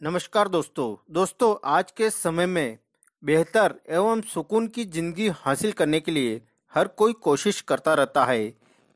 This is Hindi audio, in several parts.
नमस्कार दोस्तों आज के समय में बेहतर एवं सुकून की जिंदगी हासिल करने के लिए हर कोई कोशिश करता रहता है।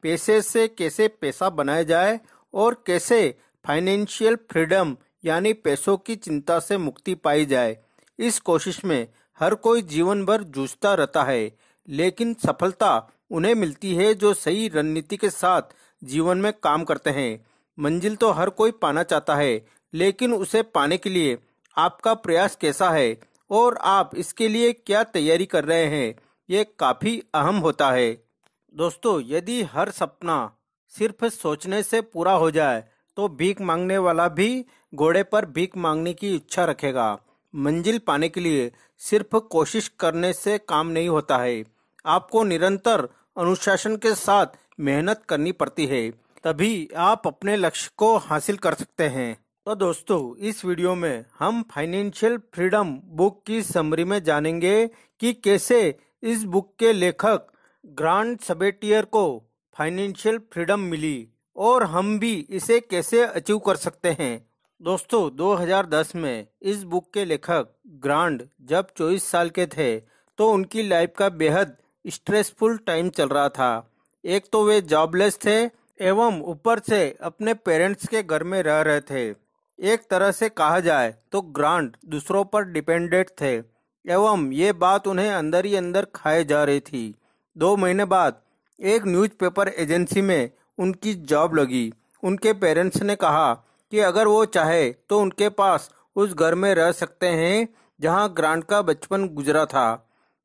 पैसे से कैसे पैसा बनाया जाए और कैसे फाइनेंशियल फ्रीडम यानी पैसों की चिंता से मुक्ति पाई जाए, इस कोशिश में हर कोई जीवन भर जूझता रहता है। लेकिन सफलता उन्हें मिलती है जो सही रणनीति के साथ जीवन में काम करते हैं। मंजिल तो हर कोई पाना चाहता है, लेकिन उसे पाने के लिए आपका प्रयास कैसा है और आप इसके लिए क्या तैयारी कर रहे हैं, ये काफी अहम होता है। दोस्तों, यदि हर सपना सिर्फ सोचने से पूरा हो जाए तो भीख मांगने वाला भी घोड़े पर भीख मांगने की इच्छा रखेगा। मंजिल पाने के लिए सिर्फ कोशिश करने से काम नहीं होता है, आपको निरंतर अनुशासन के साथ मेहनत करनी पड़ती है, तभी आप अपने लक्ष्य को हासिल कर सकते हैं। तो दोस्तों, इस वीडियो में हम फाइनेंशियल फ्रीडम बुक की समरी में जानेंगे कि कैसे इस बुक के लेखक ग्रांट सबेटियर को फाइनेंशियल फ्रीडम मिली और हम भी इसे कैसे अचीव कर सकते हैं। दोस्तों, 2010 में इस बुक के लेखक ग्रांट जब 24 साल के थे तो उनकी लाइफ का बेहद स्ट्रेसफुल टाइम चल रहा था। एक तो वे जॉबलेस थे एवं ऊपर से अपने पेरेंट्स के घर में रह रहे थे। एक तरह से कहा जाए तो ग्रांट दूसरों पर डिपेंडेंट थे एवं ये बात उन्हें अंदर ही अंदर खाए जा रही थी। 2 महीने बाद एक न्यूज़पेपर एजेंसी में उनकी जॉब लगी। उनके पेरेंट्स ने कहा कि अगर वो चाहे तो उनके पास उस घर में रह सकते हैं जहां ग्रांट का बचपन गुजरा था,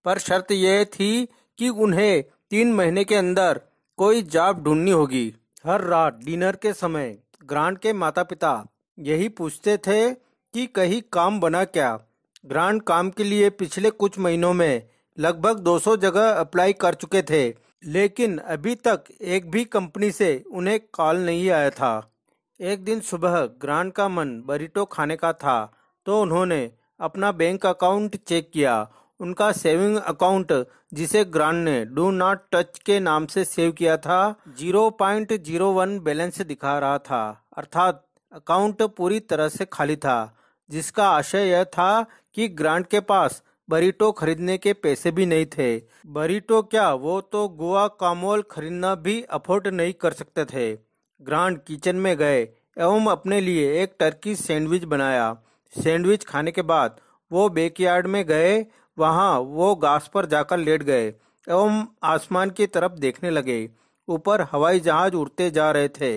पर शर्त यह थी कि उन्हें 3 महीने के अंदर कोई जॉब ढूंढनी होगी। हर रात डिनर के समय ग्रांट के माता पिता यही पूछते थे कि कहीं काम बना क्या। ग्रांट काम के लिए पिछले कुछ महीनों में लगभग 200 जगह अप्लाई कर चुके थे, लेकिन अभी तक एक भी कंपनी से उन्हें कॉल नहीं आया था। एक दिन सुबह ग्रांट का मन बरीटो खाने का था तो उन्होंने अपना बैंक अकाउंट चेक किया। उनका सेविंग अकाउंट, जिसे ग्रांट ने डू नॉट टच के नाम से सेव किया था, 0.01 बैलेंस दिखा रहा था, अर्थात अकाउंट पूरी तरह से खाली था, जिसका आशय यह था कि ग्रांट के पास बरीटो खरीदने के पैसे भी नहीं थे। बरीटो क्या, वो तो गुआ कामोल खरीदना भी अफोर्ड नहीं कर सकते थे। ग्रांट किचन में गए एवं अपने लिए एक टर्की सैंडविच बनाया। सैंडविच खाने के बाद वो बैकयार्ड में गए। वहां वो घास पर जाकर लेट गए एवं आसमान की तरफ देखने लगे। ऊपर हवाई जहाज उड़ते जा रहे थे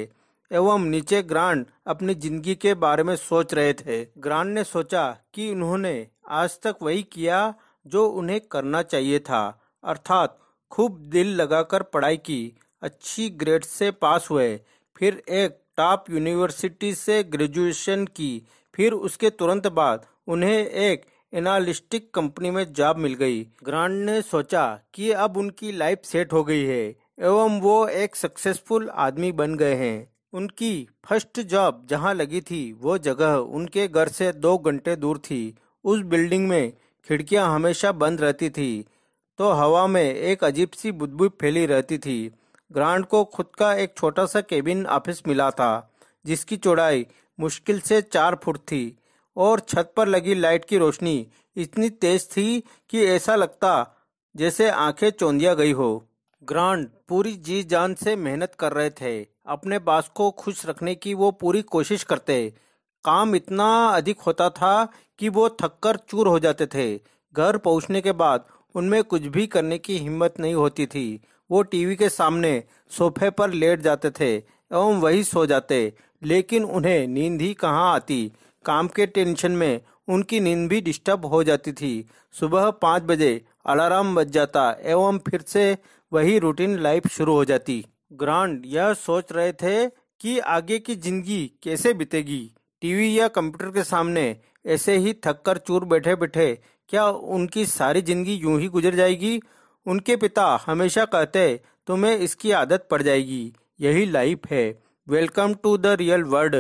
एवं नीचे ग्रांट अपनी जिंदगी के बारे में सोच रहे थे। ग्रांट ने सोचा कि उन्होंने आज तक वही किया जो उन्हें करना चाहिए था, अर्थात खूब दिल लगाकर पढ़ाई की, अच्छी ग्रेड से पास हुए, फिर एक टॉप यूनिवर्सिटी से ग्रेजुएशन की, फिर उसके तुरंत बाद उन्हें एक एनालिस्टिक कंपनी में जॉब मिल गई। ग्रांट ने सोचा कि अब उनकी लाइफ सेट हो गई है एवं वो एक सक्सेसफुल आदमी बन गए हैं। उनकी फर्स्ट जॉब जहां लगी थी वो जगह उनके घर से 2 घंटे दूर थी। उस बिल्डिंग में खिड़कियां हमेशा बंद रहती थी तो हवा में एक अजीब सी बुदबू फैली रहती थी। ग्रांट को खुद का एक छोटा सा केबिन ऑफिस मिला था, जिसकी चौड़ाई मुश्किल से 4 फुट थी और छत पर लगी लाइट की रोशनी इतनी तेज थी कि ऐसा लगता जैसे आंखें चौंधिया गई हो। ग्रांट पूरी जी जान से मेहनत कर रहे थे। अपने बॉस को खुश रखने की वो पूरी कोशिश करते। काम इतना अधिक होता था कि वो थककर चूर हो जाते थे। घर पहुंचने के बाद उनमें कुछ भी करने की हिम्मत नहीं होती थी। वो टीवी के सामने सोफे पर लेट जाते थे एवं वही सो जाते, लेकिन उन्हें नींद ही कहाँ आती। काम के टेंशन में उनकी नींद भी डिस्टर्ब हो जाती थी। सुबह 5 बजे अलार्म बज जाता एवं फिर से वही रूटीन लाइफ शुरू हो जाती। ग्रांट यह सोच रहे थे कि आगे की जिंदगी कैसे बीतेगी। टीवी या कंप्यूटर के सामने ऐसे ही थककर चूर बैठे बैठे क्या उनकी सारी जिंदगी यूं ही गुजर जाएगी। उनके पिता हमेशा कहते, तुम्हें इसकी आदत पड़ जाएगी, यही लाइफ है, welcome to the real world.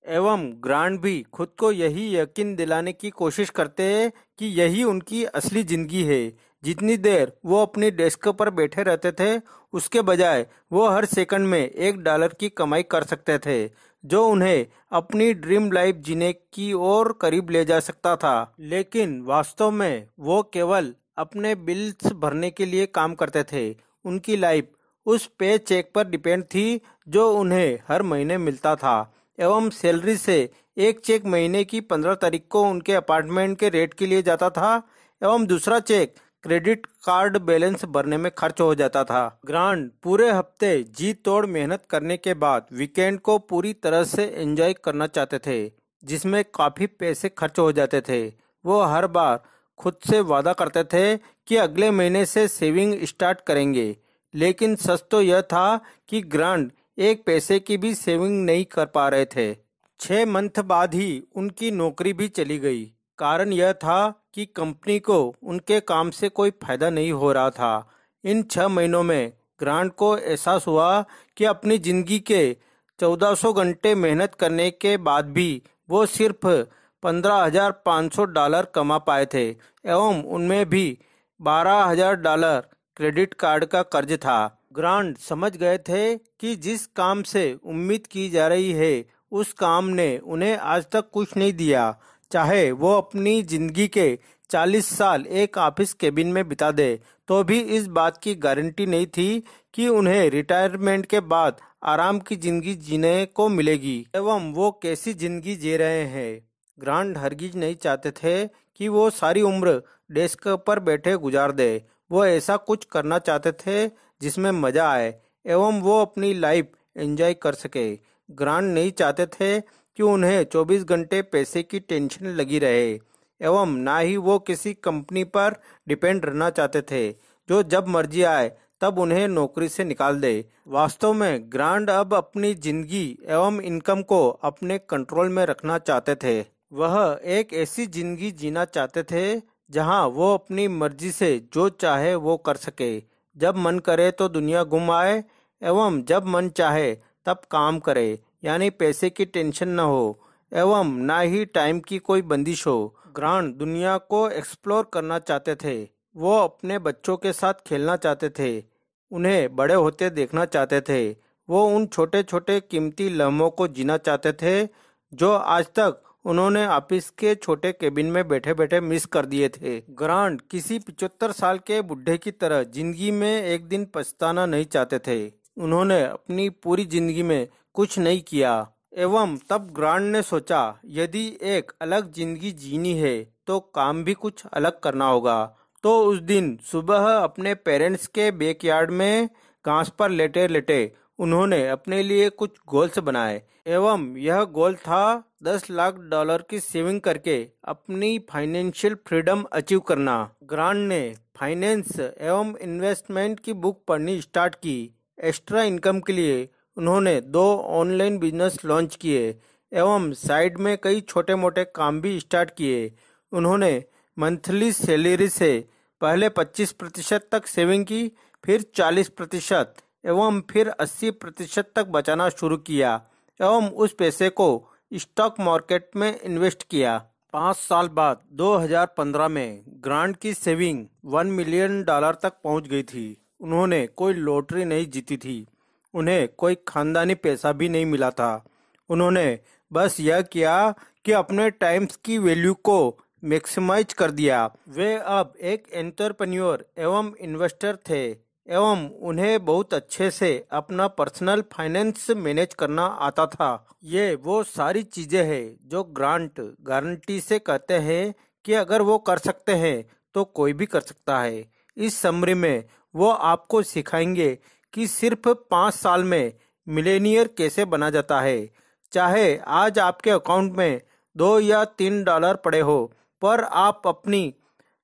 एवं ग्रांट भी खुद को यही यकीन दिलाने की कोशिश करते हैं कि यही उनकी असली जिंदगी है। जितनी देर वो अपनी डेस्क पर बैठे रहते थे, उसके बजाय वो हर सेकंड में $1 की कमाई कर सकते थे, जो उन्हें अपनी ड्रीम लाइफ जीने की ओर करीब ले जा सकता था। लेकिन वास्तव में वो केवल अपने बिल्स भरने के लिए काम करते थे। उनकी लाइफ उस पे चेक पर डिपेंड थी जो उन्हें हर महीने मिलता था, एवं सैलरी से एक चेक महीने की 15 तारीख को उनके अपार्टमेंट के रेंट के लिए जाता था, एवं दूसरा चेक क्रेडिट कार्ड बैलेंस भरने में खर्च हो जाता था। ग्रांट पूरे हफ्ते जी तोड़ मेहनत करने के बाद वीकेंड को पूरी तरह से एंजॉय करना चाहते थे, जिसमें काफी पैसे खर्च हो जाते थे। वो हर बार खुद से वादा करते थे कि अगले महीने से सेविंग स्टार्ट करेंगे, लेकिन सच तो यह था कि ग्रांट एक पैसे की भी सेविंग नहीं कर पा रहे थे। 6 मंथ बाद ही उनकी नौकरी भी चली गई। कारण यह था कि कंपनी को उनके काम से कोई फायदा नहीं हो रहा था। इन 6 महीनों में ग्रांट को एहसास हुआ कि अपनी जिंदगी के 1400 घंटे मेहनत करने के बाद भी वो सिर्फ $15,500 कमा पाए थे, एवं उनमें भी $12,000 क्रेडिट कार्ड का कर्ज था। ग्रांट समझ गए थे कि जिस काम से उम्मीद की जा रही है, उस काम ने उन्हें आज तक कुछ नहीं दिया। चाहे वो अपनी जिंदगी के 40 साल एक ऑफिस केबिन में बिता दे, तो भी इस बात की गारंटी नहीं थी कि उन्हें रिटायरमेंट के बाद आराम की जिंदगी जीने को मिलेगी, एवं वो कैसी जिंदगी जी रहे हैं। ग्रांट हरगिज नहीं चाहते थे कि वो सारी उम्र डेस्क पर बैठे गुजार दे। वो ऐसा कुछ करना चाहते थे जिसमें मजा आए, एवं वो अपनी लाइफ एंजॉय कर सके। ग्रांट नहीं चाहते थे कि उन्हें 24 घंटे पैसे की टेंशन लगी रहे, एवं ना ही वो किसी कंपनी पर डिपेंड रहना चाहते थे जो जब मर्जी आए तब उन्हें नौकरी से निकाल दे। वास्तव में ग्रांट अब अपनी जिंदगी एवं इनकम को अपने कंट्रोल में रखना चाहते थे। वह एक ऐसी जिंदगी जीना चाहते थे जहां वो अपनी मर्जी से जो चाहे वो कर सके। जब मन करे तो दुनिया घूम आए, एवं जब मन चाहे तब काम करे, यानी पैसे की टेंशन न हो, एवं ना ही टाइम की कोई बंदिश हो। ग्रांट दुनिया को एक्सप्लोर करना चाहते थे। वो अपने बच्चों के साथ खेलना चाहते थे, उन्हें बड़े होते देखना चाहते थे। वो उन छोटे छोटे कीमती लम्हों को जीना चाहते थे जो आज तक उन्होंने ऑफिस के छोटे केबिन में बैठे बैठे मिस कर दिए थे। ग्रांट किसी 75 साल के बुढ़े की तरह जिंदगी में एक दिन पछताना नहीं चाहते थे। उन्होंने अपनी पूरी जिंदगी में कुछ नहीं किया, एवं तब ग्रांट ने सोचा, यदि एक अलग जिंदगी जीनी है तो काम भी कुछ अलग करना होगा। तो उस दिन सुबह अपने पेरेंट्स के बैकयार्ड में घास पर लेटे लेटे उन्होंने अपने लिए कुछ गोल्स बनाए, एवं यह गोल था $10 लाख की सेविंग करके अपनी फाइनेंशियल फ्रीडम अचीव करना। ग्रांट ने फाइनेंस एवं इन्वेस्टमेंट की बुक पढ़नी स्टार्ट की। एक्स्ट्रा इनकम के लिए उन्होंने 2 ऑनलाइन बिजनेस लॉन्च किए, एवं साइड में कई छोटे मोटे काम भी स्टार्ट किए। उन्होंने मंथली सैलरी से पहले 25% तक सेविंग की, फिर 40%, एवं फिर 80% तक बचाना शुरू किया, एवं उस पैसे को स्टॉक मार्केट में इन्वेस्ट किया। 5 साल बाद 2015 में ग्रांट की सेविंग $1 मिलियन तक पहुंच गई थी। उन्होंने कोई लॉटरी नहीं जीती थी, उन्हें कोई खानदानी पैसा भी नहीं मिला था। उन्होंने बस यह किया कि अपने टाइम्स की वैल्यू को मैक्सिमाइज कर दिया। वे अब एक एंटरप्रेन्योर एवं इन्वेस्टर थे, एवं उन्हें बहुत अच्छे से अपना पर्सनल फाइनेंस मैनेज करना आता था। ये वो सारी चीजें हैं जो ग्रांट गारंटी से कहते हैं कि अगर वो कर सकते हैं तो कोई भी कर सकता है। इस समरी में वो आपको सिखाएंगे कि सिर्फ 5 साल में मिलेनियर कैसे बना जाता है। चाहे आज आपके अकाउंट में $2 या $3 पड़े हो, पर आप अपनी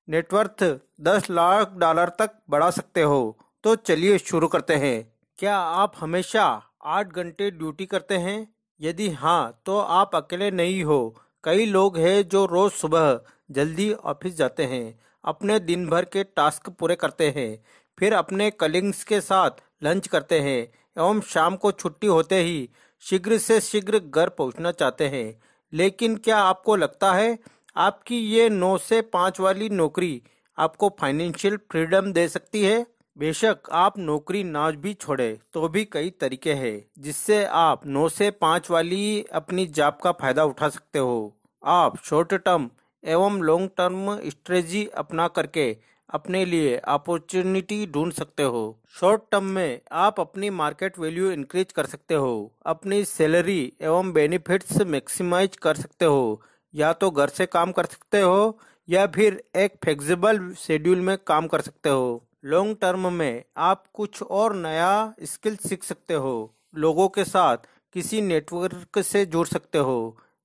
नेटवर्थ $10 लाख तक बढ़ा सकते हो। तो चलिए शुरू करते हैं। क्या आप हमेशा 8 घंटे ड्यूटी करते हैं? यदि हाँ, तो आप अकेले नहीं हो। कई लोग हैं जो रोज सुबह जल्दी ऑफिस जाते हैं, अपने दिन भर के टास्क पूरे करते हैं, फिर अपने कलीग्स के साथ लंच करते हैं, एवं शाम को छुट्टी होते ही शीघ्र से शीघ्र घर पहुंचना चाहते हैं। लेकिन क्या आपको लगता है आपकी ये 9 से 5 वाली नौकरी आपको फाइनेंशियल फ्रीडम दे सकती है। बेशक आप नौकरी ना भी छोड़े तो भी कई तरीके हैं जिससे आप 9 से 5 वाली अपनी जॉब का फायदा उठा सकते हो। आप शॉर्ट टर्म एवं लॉन्ग टर्म स्ट्रेटजी अपना करके अपने लिए अपॉर्चुनिटी ढूंढ सकते हो। शॉर्ट टर्म में आप अपनी मार्केट वैल्यू इंक्रीज कर सकते हो, अपनी सैलरी एवं बेनिफिट्स मैक्सिमाइज कर सकते हो, या तो घर से काम कर सकते हो या फिर एक फ्लेक्सिबल शेड्यूल में काम कर सकते हो। लॉन्ग टर्म में आप कुछ और नया स्किल सीख सकते हो, लोगों के साथ किसी नेटवर्क से जुड़ सकते हो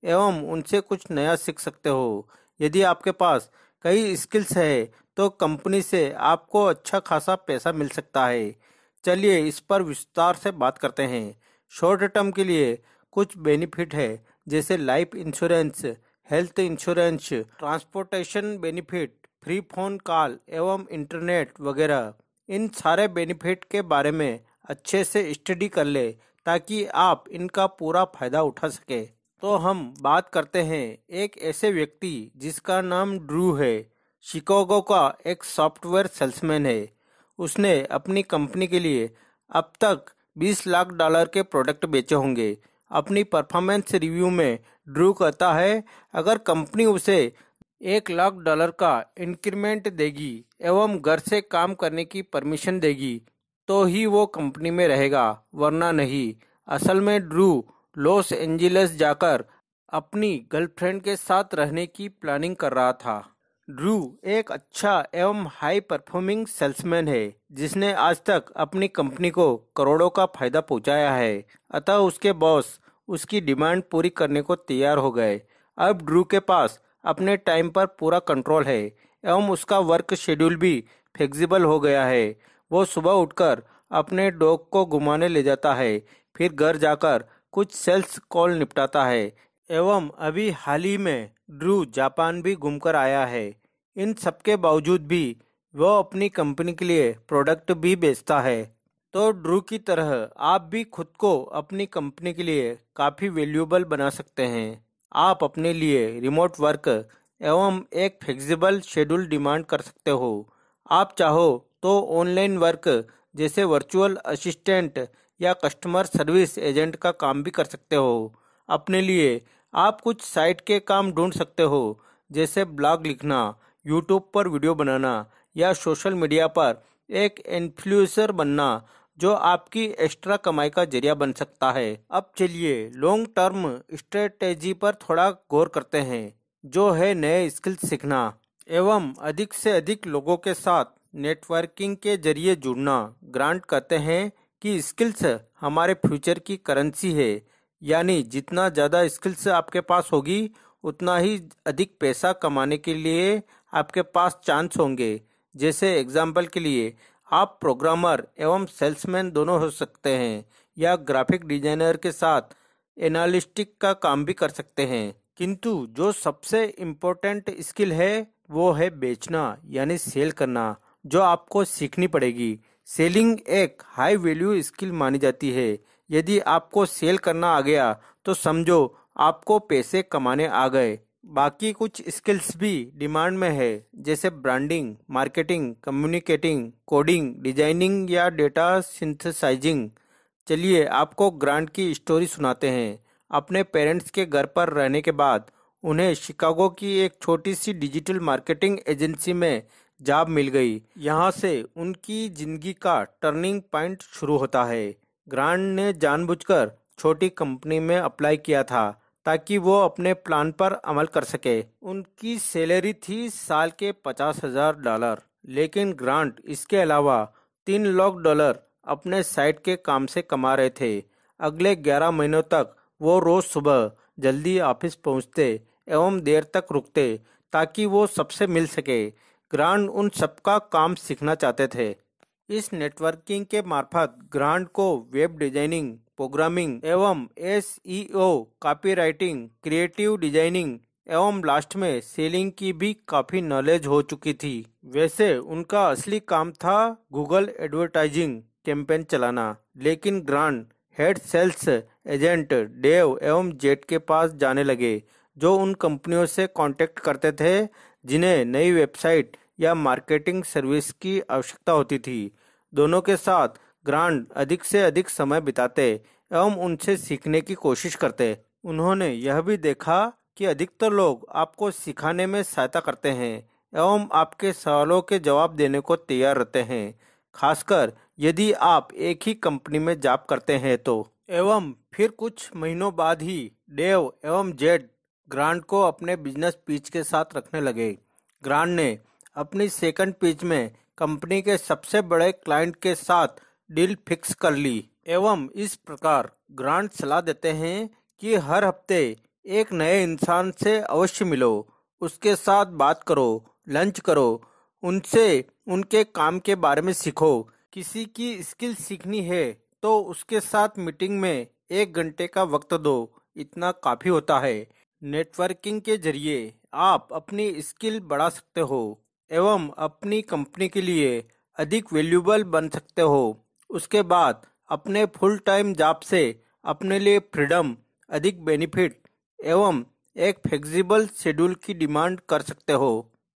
एवं उनसे कुछ नया सीख सकते हो। यदि आपके पास कई स्किल्स है तो कंपनी से आपको अच्छा खासा पैसा मिल सकता है। चलिए इस पर विस्तार से बात करते हैं। शॉर्ट टर्म के लिए कुछ बेनिफिट है जैसे life insurance, health insurance, transportation benefit, free phone call एवं इंटरनेट वगैरह। इन सारे बेनिफिट के बारे में अच्छे से स्टडी कर ले ताकि आप इनका पूरा फायदा उठा सके। तो हम बात करते हैं एक ऐसे व्यक्ति जिसका नाम ड्रू है। शिकागो का एक सॉफ्टवेयर सेल्समैन है। उसने अपनी कंपनी के लिए अब तक $20 लाख के प्रोडक्ट बेचे होंगे। अपनी परफॉर्मेंस रिव्यू में ड्रू कहता है अगर कंपनी उसे $1 लाख का इंक्रीमेंट देगी एवं घर से काम करने की परमिशन देगी तो ही वो कंपनी में रहेगा, वरना नहीं। असल में ड्रू लॉस एंजिल्स जाकर अपनी गर्लफ्रेंड के साथ रहने की प्लानिंग कर रहा था। ड्रू एक अच्छा एवं हाई परफॉर्मिंग सेल्समैन है जिसने आज तक अपनी कंपनी को करोड़ों का फायदा पहुंचाया है। अतः उसके बॉस उसकी डिमांड पूरी करने को तैयार हो गए। अब ड्रू के पास अपने टाइम पर पूरा कंट्रोल है एवं उसका वर्क शेड्यूल भी फ्लेक्सिबल हो गया है। वो सुबह उठकर अपने डॉग को घुमाने ले जाता है, फिर घर जाकर कुछ सेल्स कॉल निपटाता है एवं अभी हाल ही में ड्रू जापान भी घूमकर आया है। इन सबके बावजूद भी वो अपनी कंपनी के लिए प्रोडक्ट भी बेचता है। तो ड्रू की तरह आप भी खुद को अपनी कंपनी के लिए काफ़ी वैल्यूएबल बना सकते हैं। आप अपने लिए रिमोट वर्क एवं एक फ्लेक्सिबल शेड्यूल डिमांड कर सकते हो। आप चाहो तो ऑनलाइन वर्क जैसे वर्चुअल असिस्टेंट या कस्टमर सर्विस एजेंट का काम भी कर सकते हो। अपने लिए आप कुछ साइट के काम ढूंढ सकते हो जैसे ब्लॉग लिखना, यूट्यूब पर वीडियो बनाना या सोशल मीडिया पर एक इन्फ्लुएंसर बनना जो आपकी एक्स्ट्रा कमाई का जरिया बन सकता है। अब चलिए लॉन्ग टर्म स्ट्रेटेजी पर थोड़ा गौर करते हैं, जो है नए स्किल सीखना एवं अधिक से अधिक लोगों के साथ नेटवर्किंग के जरिए जुड़ना। ग्रांट कहते हैं कि स्किल्स हमारे फ्यूचर की करेंसी है, यानी जितना ज़्यादा स्किल्स आपके पास होगी उतना ही अधिक पैसा कमाने के लिए आपके पास चांस होंगे। जैसे एग्जाम्पल के लिए आप प्रोग्रामर एवं सेल्समैन दोनों हो सकते हैं या ग्राफिक डिजाइनर के साथ एनालिस्टिक का काम भी कर सकते हैं। किंतु जो सबसे इम्पोर्टेंट स्किल है वो है बेचना यानी सेल करना, जो आपको सीखनी पड़ेगी। सेलिंग एक हाई वैल्यू स्किल मानी जाती है। यदि आपको सेल करना आ गया तो समझो आपको पैसे कमाने आ गए। बाकी कुछ स्किल्स भी डिमांड में है जैसे branding, marketing, communicating, coding, designing या डेटा सिंथेसाइजिंग। चलिए आपको ग्रांट की स्टोरी सुनाते हैं। अपने पेरेंट्स के घर पर रहने के बाद उन्हें शिकागो की एक छोटी सी डिजिटल मार्केटिंग एजेंसी में जॉब मिल गई। यहाँ से उनकी जिंदगी का टर्निंग पॉइंट शुरू होता है। ग्रांट ने जानबूझकर छोटी कंपनी में अप्लाई किया था ताकि वो अपने प्लान पर अमल कर सके। उनकी सैलरी थी साल के $50,000, लेकिन ग्रांट इसके अलावा $3 लाख अपने साइट के काम से कमा रहे थे। अगले 11 महीनों तक वो रोज सुबह जल्दी ऑफिस पहुंचते एवं देर तक रुकते ताकि वो सबसे मिल सके। ग्रांट उन सबका काम सीखना चाहते थे। इस नेटवर्किंग के मार्फत ग्रांट को वेब डिजाइनिंग, प्रोग्रामिंग एवं SEO, कॉपीराइटिंग, क्रिएटिव डिजाइनिंग एवं लास्ट में सेलिंग की भी काफी नॉलेज हो चुकी थी। वैसे उनका असली काम था गूगल एडवर्टाइजिंग कैंपेन चलाना, लेकिन Grant head sales agent Dave एवं जेट के पास जाने लगे, जो उन कंपनियों से कांटेक्ट करते थे जिन्हें नई वेबसाइट या मार्केटिंग सर्विस की आवश्यकता होती थी। दोनों के साथ ग्रांट अधिक से अधिक समय बिताते एवं उनसे सीखने की कोशिश करते। उन्होंने यह भी देखा कि अधिकतर लोग आपको सिखाने में सहायता करते हैं एवं आपके सवालों के जवाब देने को तैयार रहते हैं, खासकर यदि आप एक ही कंपनी में जॉब करते हैं तो। एवं फिर कुछ महीनों बाद ही डेव एवं जेड ग्रांट को अपने बिजनेस पिच के साथ रखने लगे। ग्रांट ने अपनी सेकंड पिच में कंपनी के सबसे बड़े क्लाइंट के साथ डील फिक्स कर ली। एवं इस प्रकार ग्रांट सलाह देते हैं कि हर हफ्ते एक नए इंसान से अवश्य मिलो, उसके साथ बात करो, लंच करो, उनसे उनके काम के बारे में सीखो। किसी की स्किल सीखनी है तो उसके साथ मीटिंग में 1 घंटे का वक्त दो, इतना काफी होता है। नेटवर्किंग के जरिए आप अपनी स्किल बढ़ा सकते हो एवं अपनी कंपनी के लिए अधिक वैल्यूएबल बन सकते हो। उसके बाद अपने फुल टाइम जॉब से अपने लिए फ्रीडम, अधिक बेनिफिट एवं एक फ्लेक्सिबल शेड्यूल की डिमांड कर सकते हो।